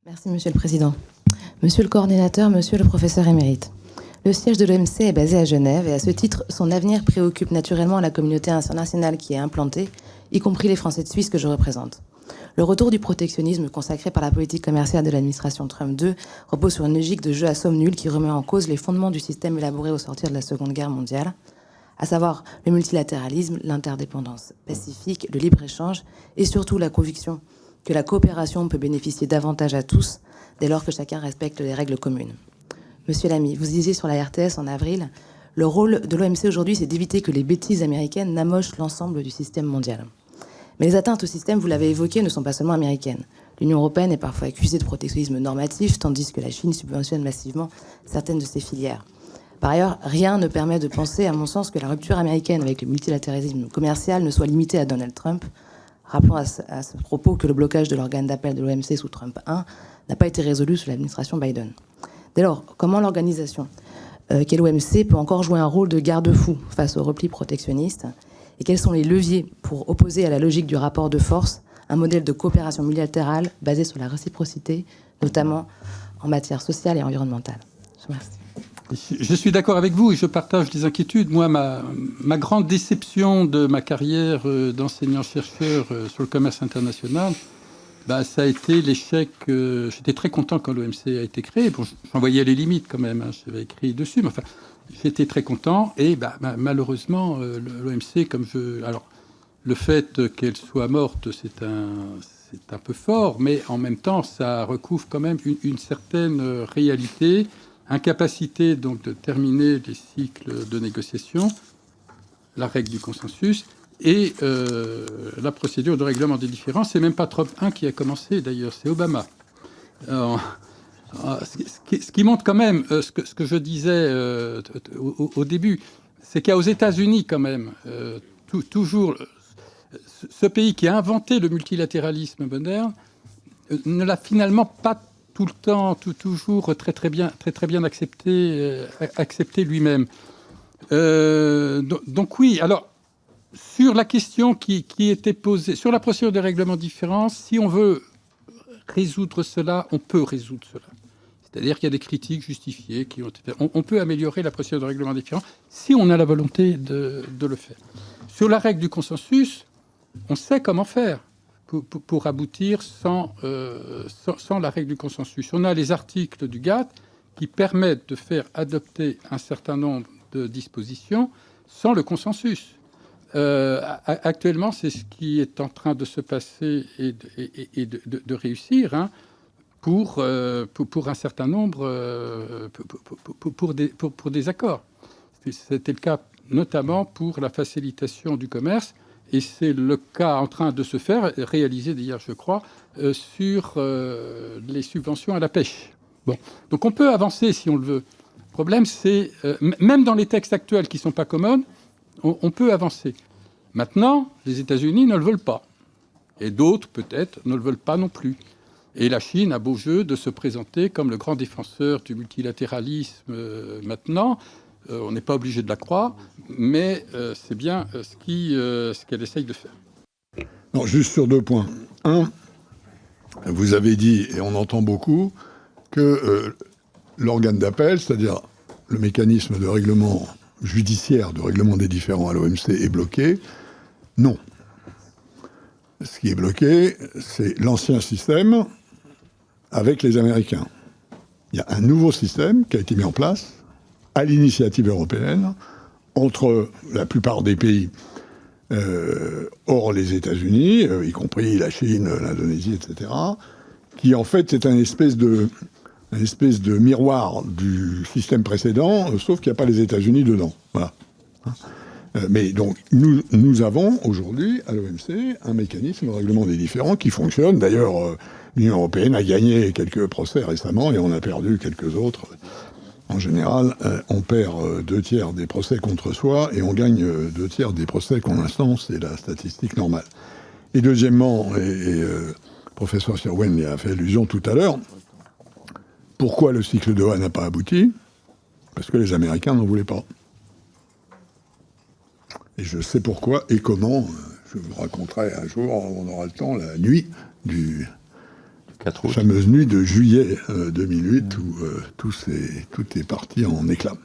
Merci, Monsieur le Président. Monsieur le coordinateur, Monsieur le professeur émérite. Le siège de l'OMC est basé à Genève et à ce titre, son avenir préoccupe naturellement la communauté internationale qui est implantée, y compris les Français de Suisse que je représente. Le retour du protectionnisme consacré par la politique commerciale de l'administration Trump II repose sur une logique de jeu à somme nulle qui remet en cause les fondements du système élaboré au sortir de la Seconde Guerre mondiale, à savoir le multilatéralisme, l'interdépendance pacifique, le libre-échange et surtout la conviction que la coopération peut bénéficier davantage à tous dès lors que chacun respecte les règles communes. Monsieur Lamy, vous disiez sur la RTS en avril, le rôle de l'OMC aujourd'hui, c'est d'éviter que les bêtises américaines n'amochent l'ensemble du système mondial. Mais les atteintes au système, vous l'avez évoqué, ne sont pas seulement américaines. L'Union européenne est parfois accusée de protectionnisme normatif, tandis que la Chine subventionne massivement certaines de ses filières. Par ailleurs, rien ne permet de penser, à mon sens, que la rupture américaine avec le multilatéralisme commercial ne soit limitée à Donald Trump. Rappelons à ce propos que le blocage de l'organe d'appel de l'OMC sous Trump 1 n'a pas été résolu sous l'administration Biden. Dès lors, comment l'organisation qu'est l'OMC peut encore jouer un rôle de garde-fou face au repli protectionniste? Et quels sont les leviers pour opposer à la logique du rapport de force un modèle de coopération multilatérale basé sur la réciprocité, notamment en matière sociale et environnementale? Je vous remercie. Je suis d'accord avec vous et je partage les inquiétudes. Moi, ma grande déception de ma carrière d'enseignant-chercheur sur le commerce international, ça a été l'échec. J'étais très content quand l'OMC a été créé. Bon, j'en voyais les limites quand même, j'avais écrit dessus, mais enfin, j'étais très content. Et malheureusement, l'OMC, alors, le fait qu'elle soit morte, c'est un peu fort, mais en même temps, ça recouvre quand même une certaine réalité. Incapacité donc de terminer les cycles de négociation, la règle du consensus et la procédure de règlement des différends. C'est même pas Trump 1 qui a commencé d'ailleurs, c'est Obama. Ce qui montre quand même ce que je disais au début, c'est qu'il y a aux États-Unis quand même toujours ce pays qui a inventé le multilatéralisme moderne ne l'a finalement pas tout le temps, toujours très bien accepté lui-même. Donc oui, alors, sur la question qui était posée, sur la procédure de règlement de différends, si on veut résoudre cela, on peut résoudre cela. C'est-à-dire qu'il y a des critiques justifiées qui ont été faites. On peut améliorer la procédure de règlement de différends si on a la volonté de le faire. Sur la règle du consensus, on sait comment faire pour aboutir sans la règle du consensus. On a les articles du GATT qui permettent de faire adopter un certain nombre de dispositions sans le consensus. Actuellement, c'est ce qui est en train de se passer et de réussir pour un certain nombre, pour des accords. C'était le cas notamment pour la facilitation du commerce. Et c'est le cas en train de se faire, réalisé d'ailleurs, je crois, sur les subventions à la pêche. Bon. Donc on peut avancer si on le veut. Le problème, c'est, même dans les textes actuels qui ne sont pas communs, on peut avancer. Maintenant, les États-Unis ne le veulent pas. Et d'autres, peut-être, ne le veulent pas non plus. Et la Chine a beau jeu de se présenter comme le grand défenseur du multilatéralisme maintenant. On n'est pas obligé de la croire, mais c'est bien ce qu'elle essaye de faire. Non, juste sur 2 points. Un, vous avez dit, et on entend beaucoup, que l'organe d'appel, c'est-à-dire le mécanisme de règlement judiciaire, de règlement des différends à l'OMC, est bloqué. Non. Ce qui est bloqué, c'est l'ancien système avec les Américains. Il y a un nouveau système qui a été mis en place à l'initiative européenne, entre la plupart des pays hors les États-Unis, y compris la Chine, l'Indonésie, etc., qui en fait est une espèce de miroir du système précédent, sauf qu'il n'y a pas les États-Unis dedans. Voilà. Mais donc, nous avons aujourd'hui, à l'OMC, un mécanisme de règlement des différends qui fonctionne. D'ailleurs, l'Union européenne a gagné quelques procès récemment et on a perdu quelques autres. En général, on perd 2/3 des procès contre soi et on gagne 2/3 des procès qu'on instance, c'est la statistique normale. Et deuxièmement, le professeur Sherwen y a fait allusion tout à l'heure, pourquoi le cycle de Doha n'a pas abouti? Parce que les Américains n'en voulaient pas. Et je sais pourquoi et comment, je vous raconterai un jour, on aura le temps, la nuit fameuse nuit de juillet 2008 où tout est parti en éclats.